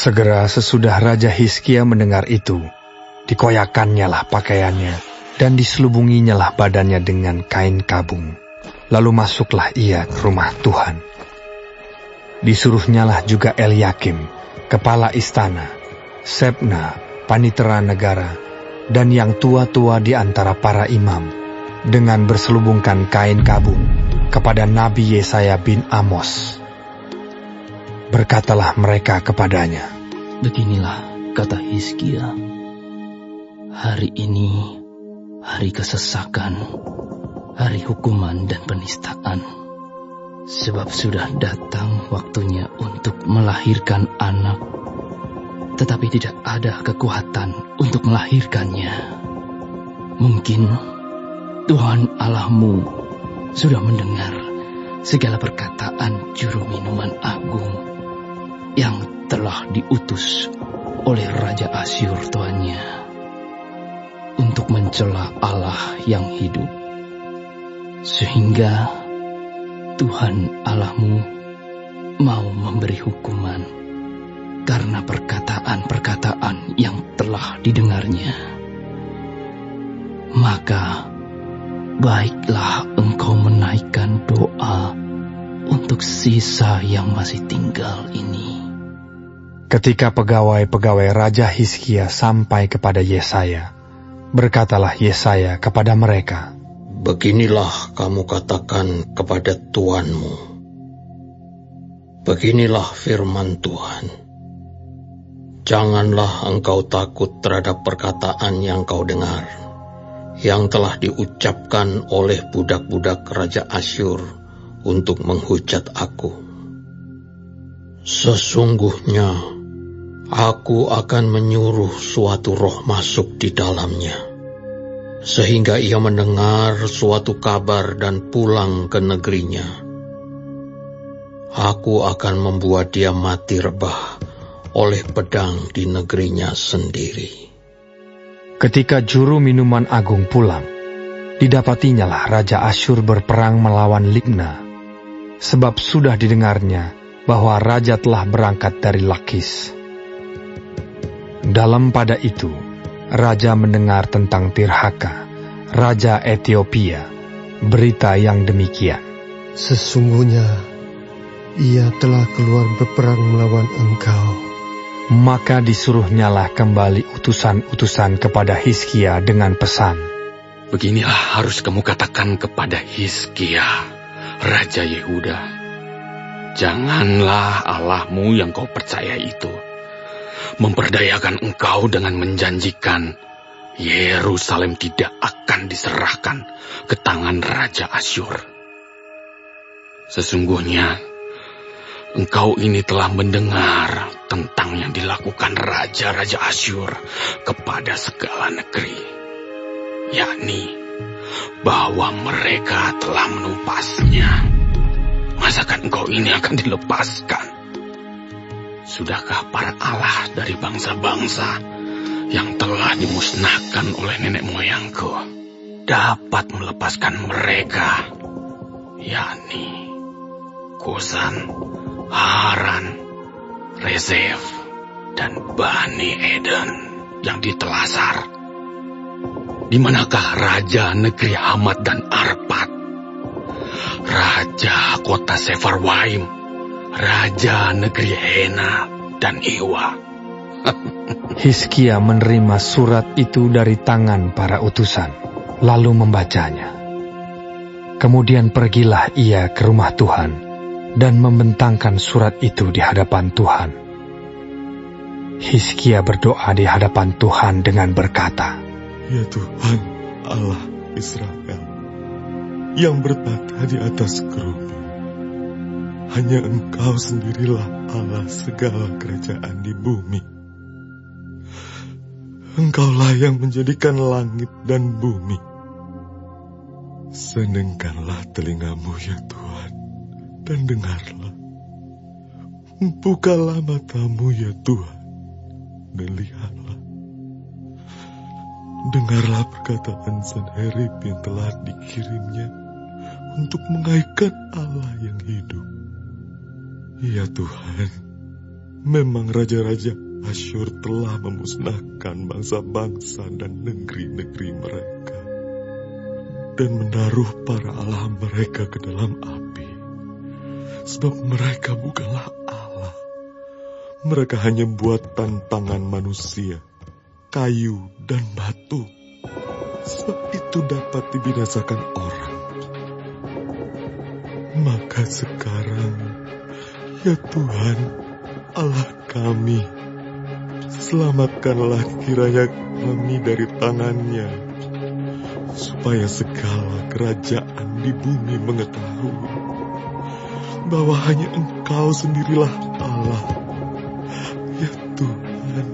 Segera sesudah Raja Hizkia mendengar itu, dikoyakannya lah pakaiannya, dan diselubunginya lah badannya dengan kain kabung. Lalu masuklah ia ke rumah Tuhan. Disuruhnyalah juga Eliakim, kepala istana, Sebna, panitera negara, dan yang tua-tua di antara para imam, dengan berselubungkan kain kabung kepada Nabi Yesaya bin Amos. Berkatalah mereka kepadanya, "Beginilah kata Hizkia, hari ini hari kesesakan, hari hukuman dan penistaan. Sebab sudah datang waktunya untuk melahirkan anak, tetapi tidak ada kekuatan untuk melahirkannya. Mungkin Tuhan Allahmu sudah mendengar segala perkataan juru minuman agung yang telah diutus oleh Raja Asyur tuannya untuk mencela Allah yang hidup, sehingga Tuhan Allahmu mau memberi hukuman karena perkataan-perkataan yang telah didengarnya. Maka baiklah engkau menaikkan doa untuk sisa yang masih tinggal ini." Ketika pegawai-pegawai Raja Hizkia sampai kepada Yesaya, berkatalah Yesaya kepada mereka, "Beginilah kamu katakan kepada tuanmu. Beginilah firman Tuhan. Janganlah engkau takut terhadap perkataan yang kau dengar, yang telah diucapkan oleh budak-budak Raja Asyur untuk menghujat aku. Sesungguhnya aku akan menyuruh suatu roh masuk di dalamnya, sehingga ia mendengar suatu kabar dan pulang ke negerinya. Aku akan membuat dia mati rebah oleh pedang di negerinya sendiri." Ketika juru minuman agung pulang, didapatinyalah Raja Asyur berperang melawan Libna, sebab sudah didengarnya bahwa raja telah berangkat dari Lakis. Dalam pada itu, raja mendengar tentang Tirhaka, raja Ethiopia, berita yang demikian, "Sesungguhnya ia telah keluar berperang melawan engkau." Maka disuruhnyalah kembali utusan-utusan kepada Hizkia dengan pesan, "Beginilah harus kamu katakan kepada Hizkia, Raja Yehuda. Janganlah Allahmu yang kau percaya itu memperdayakan engkau dengan menjanjikan Yerusalem tidak akan diserahkan ke tangan Raja Asyur. Sesungguhnya engkau ini telah mendengar tentang yang dilakukan Raja-Raja Asyur kepada segala negeri, yakni bahwa mereka telah menumpasnya. Masakan engkau ini akan dilepaskan? Sudahkah para Allah dari bangsa-bangsa yang telah dimusnahkan oleh nenek moyangku dapat melepaskan mereka, yakni Kusan, Haran, Rezef, dan Bani Eden yang ditelasar? Di manakah raja negeri Hamat dan Arpad, raja kota Sefarwaim, raja negeri Hena dan Iwa?" Hizkia menerima surat itu dari tangan para utusan, lalu membacanya. Kemudian pergilah ia ke rumah Tuhan dan membentangkan surat itu di hadapan Tuhan. Hizkia berdoa di hadapan Tuhan dengan berkata, "Ya Tuhan Allah Israel, yang bertata di atas kerubi, hanya Engkau sendirilah Allah segala kerajaan di bumi. Engkaulah yang menjadikan langit dan bumi. Senengkanlah telingamu ya Tuhan, dan dengarlah. Bukalah matamu ya Tuhan, dan lihatlah. Dengarlah perkataan Sanherib yang telah dikirimnya untuk mengaitkan Allah yang hidup. Ya Tuhan, memang raja-raja Asyur telah memusnahkan bangsa-bangsa dan negeri-negeri mereka, dan menaruh para allah mereka ke dalam api. Sebab mereka bukanlah Allah. Mereka hanya buatan tangan manusia, kayu dan batu. Sebab itu dapat dibinasakan orang. Maka sekarang, ya Tuhan, Allah kami, selamatkanlah kiranya kami dari tangannya, supaya segala kerajaan di bumi mengetahui bahwa hanya Engkau sendirilah Allah, ya Tuhan.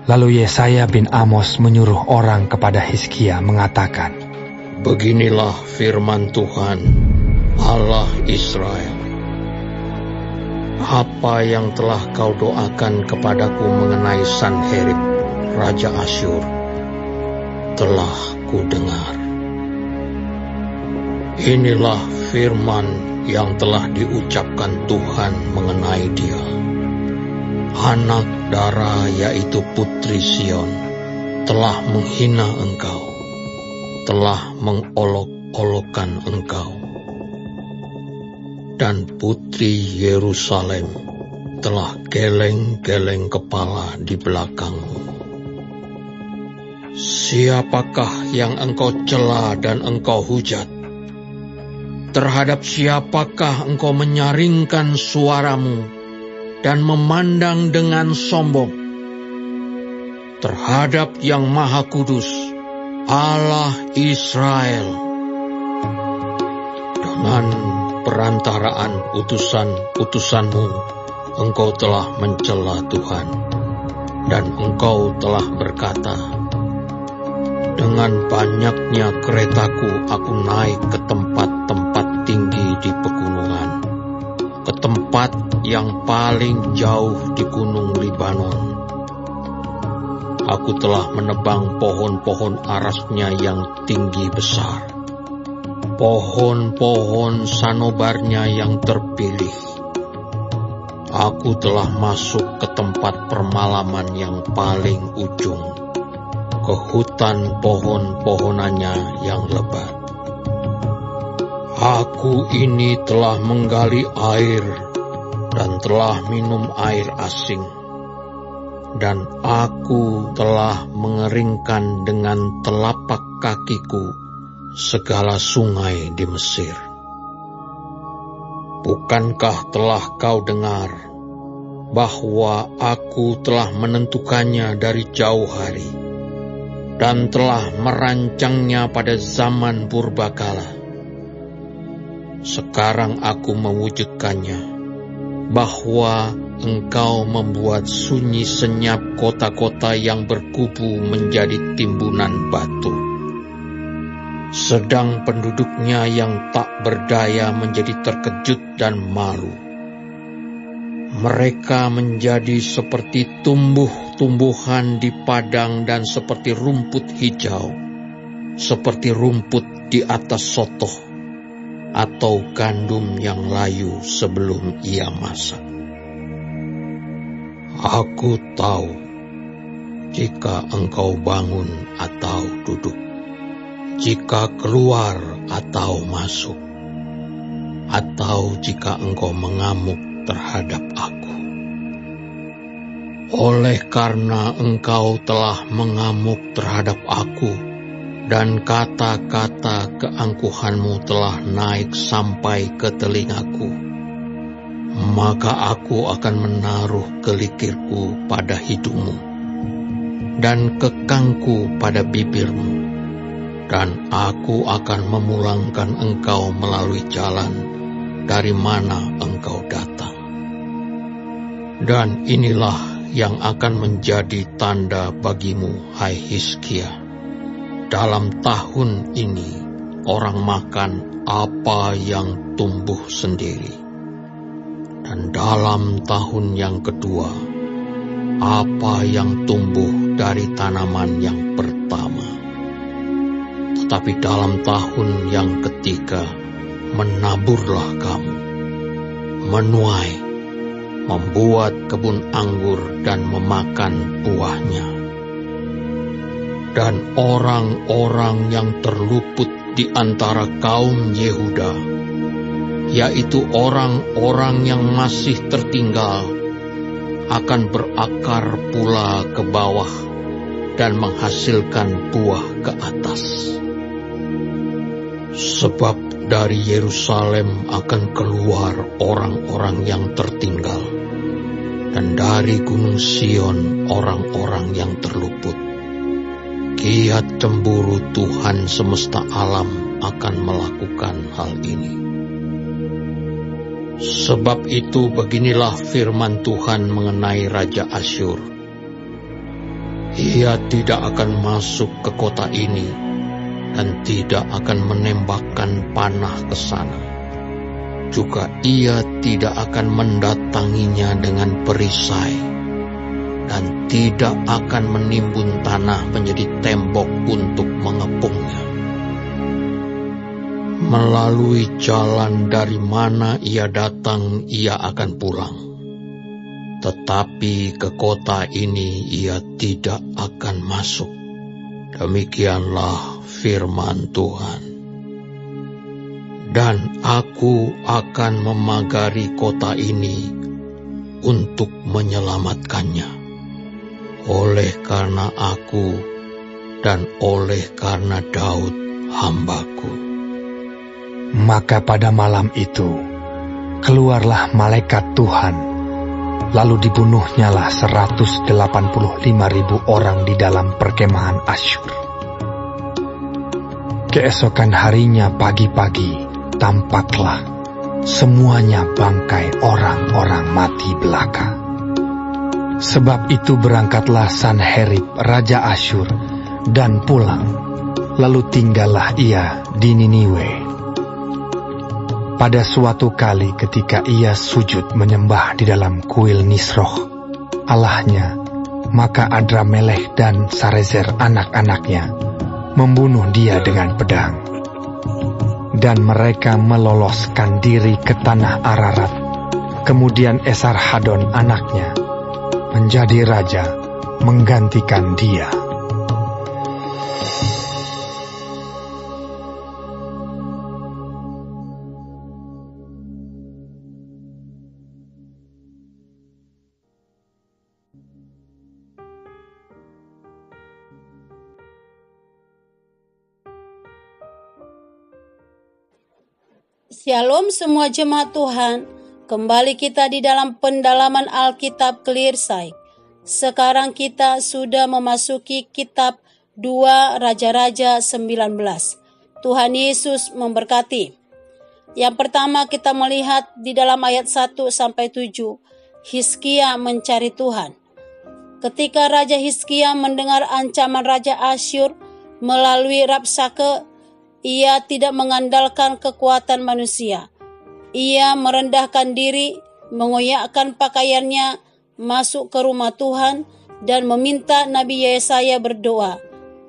Lalu Yesaya bin Amos menyuruh orang kepada Hizkia mengatakan, Beginilah firman Tuhan, Allah Israel. Apa yang telah kau doakan kepadaku mengenai Sanherib, Raja Asyur, telah kudengar. Inilah firman yang telah diucapkan Tuhan mengenai dia. Anak dara, yaitu Putri Sion, telah menghina engkau, telah mengolok-olokkan engkau. Dan Putri Yerusalem telah geleng-geleng kepala di belakangmu. Siapakah yang engkau cela dan engkau hujat? Terhadap siapakah engkau menyaringkan suaramu dan memandang dengan sombong? Terhadap Yang Maha Kudus, Allah Israel. Dengan perantaraan utusan-utusanmu, engkau telah mencela Tuhan, dan engkau telah berkata, dengan banyaknya keretaku aku naik ke tempat-tempat tinggi di pegunungan, ke tempat yang paling jauh di gunung Libanon. Aku telah menebang pohon-pohon arasnya yang tinggi besar, pohon-pohon sanobarnya yang terpilih. Aku telah masuk ke tempat permalaman yang paling ujung, ke hutan pohon-pohonannya yang lebat. Aku ini telah menggali air dan telah minum air asing, dan aku telah mengeringkan dengan telapak kakiku segala sungai di Mesir. Bukankah telah kau dengar bahwa aku telah menentukannya dari jauh hari dan telah merancangnya pada zaman purbakala? Sekarang aku mewujudkannya, bahwa engkau membuat sunyi senyap kota-kota yang berkubu menjadi timbunan batu, sedang penduduknya yang tak berdaya menjadi terkejut dan malu. Mereka menjadi seperti tumbuh-tumbuhan di padang dan seperti rumput hijau, seperti rumput di atas sotoh atau gandum yang layu sebelum ia masak. Aku tahu jika engkau bangun atau duduk, jika keluar atau masuk, atau jika engkau mengamuk terhadap aku. Oleh karena engkau telah mengamuk terhadap aku, dan kata-kata keangkuhanmu telah naik sampai ke telingaku, maka aku akan menaruh kelikirku pada hidungmu, dan kekangku pada bibirmu, dan aku akan memulangkan engkau melalui jalan dari mana engkau datang. Dan inilah yang akan menjadi tanda bagimu, hai Hizkia. Dalam tahun ini orang makan apa yang tumbuh sendiri, dan dalam tahun yang kedua apa yang tumbuh dari tanaman yang pertama. Tetapi dalam tahun yang ketiga menaburlah kamu, menuai, membuat kebun anggur dan memakan buahnya. Dan orang-orang yang terluput di antara kaum Yehuda, yaitu orang-orang yang masih tertinggal, akan berakar pula ke bawah dan menghasilkan buah ke atas. Sebab dari Yerusalem akan keluar orang-orang yang tertinggal, dan dari Gunung Sion orang-orang yang terluput. Kiat cemburu Tuhan semesta alam akan melakukan hal ini. Sebab itu beginilah firman Tuhan mengenai Raja Asyur. Ia tidak akan masuk ke kota ini dan tidak akan menembakkan panah ke sana. Juga ia tidak akan mendatanginya dengan perisai dan tidak akan menimbun tanah menjadi tembok untuk mengepungnya. Melalui jalan dari mana ia datang, ia akan pulang. Tetapi ke kota ini ia tidak akan masuk. Demikianlah firman Tuhan. Dan aku akan memagari kota ini untuk menyelamatkannya. Oleh karena aku dan oleh karena Daud hambaku. Maka pada malam itu, keluarlah malaikat Tuhan, lalu dibunuhnyalah 185.000 orang di dalam perkemahan Asyur. Keesokan harinya pagi-pagi, tampaklah semuanya bangkai orang-orang mati belaka. Sebab itu berangkatlah Sanherib Raja Asyur dan pulang, lalu tinggallah ia di Niniwe. Pada suatu kali ketika ia sujud menyembah di dalam kuil Nisroh, Allahnya, maka Adramelech dan Sarezer anak-anaknya membunuh dia dengan pedang. Dan mereka meloloskan diri ke tanah Ararat. Kemudian Esarhadon anaknya menjadi raja menggantikan dia. Shalom semua jemaat Tuhan, kembali kita di dalam pendalaman Alkitab Clearside. Sekarang kita sudah memasuki kitab 2 Raja-Raja 19. Tuhan Yesus memberkati. Yang pertama kita melihat di dalam ayat 1-7, Hizkia mencari Tuhan. Ketika Raja Hizkia mendengar ancaman Raja Asyur melalui Rabsake, ia tidak mengandalkan kekuatan manusia. Ia merendahkan diri, mengoyakkan pakaiannya, masuk ke rumah Tuhan, dan meminta Nabi Yesaya berdoa.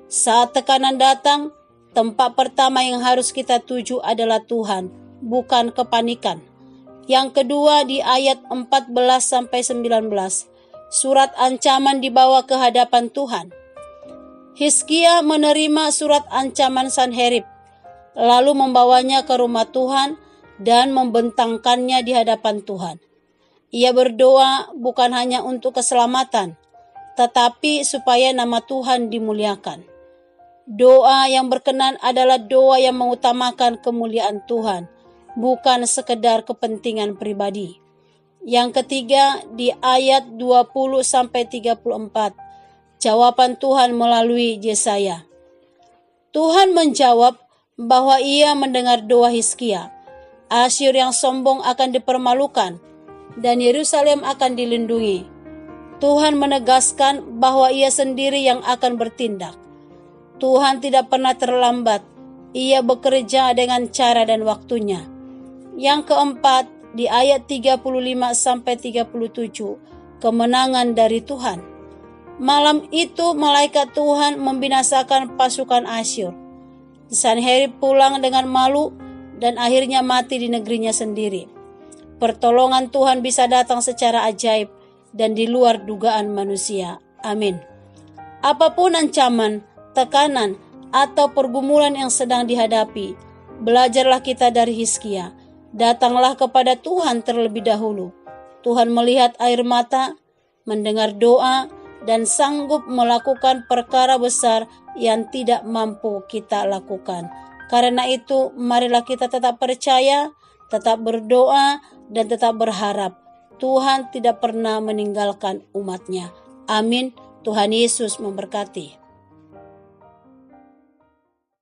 Saat tekanan datang, tempat pertama yang harus kita tuju adalah Tuhan, bukan kepanikan. Yang kedua di ayat 14-19, surat ancaman dibawa ke hadapan Tuhan. Hizkia menerima surat ancaman Sanherib, lalu membawanya ke rumah Tuhan dan membentangkannya di hadapan Tuhan. Ia berdoa bukan hanya untuk keselamatan, tetapi supaya nama Tuhan dimuliakan. Doa yang berkenan adalah doa yang mengutamakan kemuliaan Tuhan, bukan sekedar kepentingan pribadi. Yang ketiga di ayat 20-34, jawaban Tuhan melalui Yesaya. Tuhan menjawab bahwa ia mendengar doa Hizkia. Asyur yang sombong akan dipermalukan dan Yerusalem akan dilindungi. Tuhan menegaskan bahwa ia sendiri yang akan bertindak. Tuhan tidak pernah terlambat. Ia bekerja dengan cara dan waktunya. Yang keempat di ayat 35-37, kemenangan dari Tuhan. Malam itu malaikat Tuhan membinasakan pasukan Asyur. Sanherib pulang dengan malu dan akhirnya mati di negerinya sendiri. Pertolongan Tuhan bisa datang secara ajaib dan di luar dugaan manusia. Amin. Apapun ancaman, tekanan, atau pergumulan yang sedang dihadapi, belajarlah kita dari Hizkia. Datanglah kepada Tuhan terlebih dahulu. Tuhan melihat air mata, mendengar doa, dan sanggup melakukan perkara besar yang tidak mampu kita lakukan. Karena itu, marilah kita tetap percaya, tetap berdoa, dan tetap berharap. Tuhan tidak pernah meninggalkan umat-Nya. Amin. Tuhan Yesus memberkati.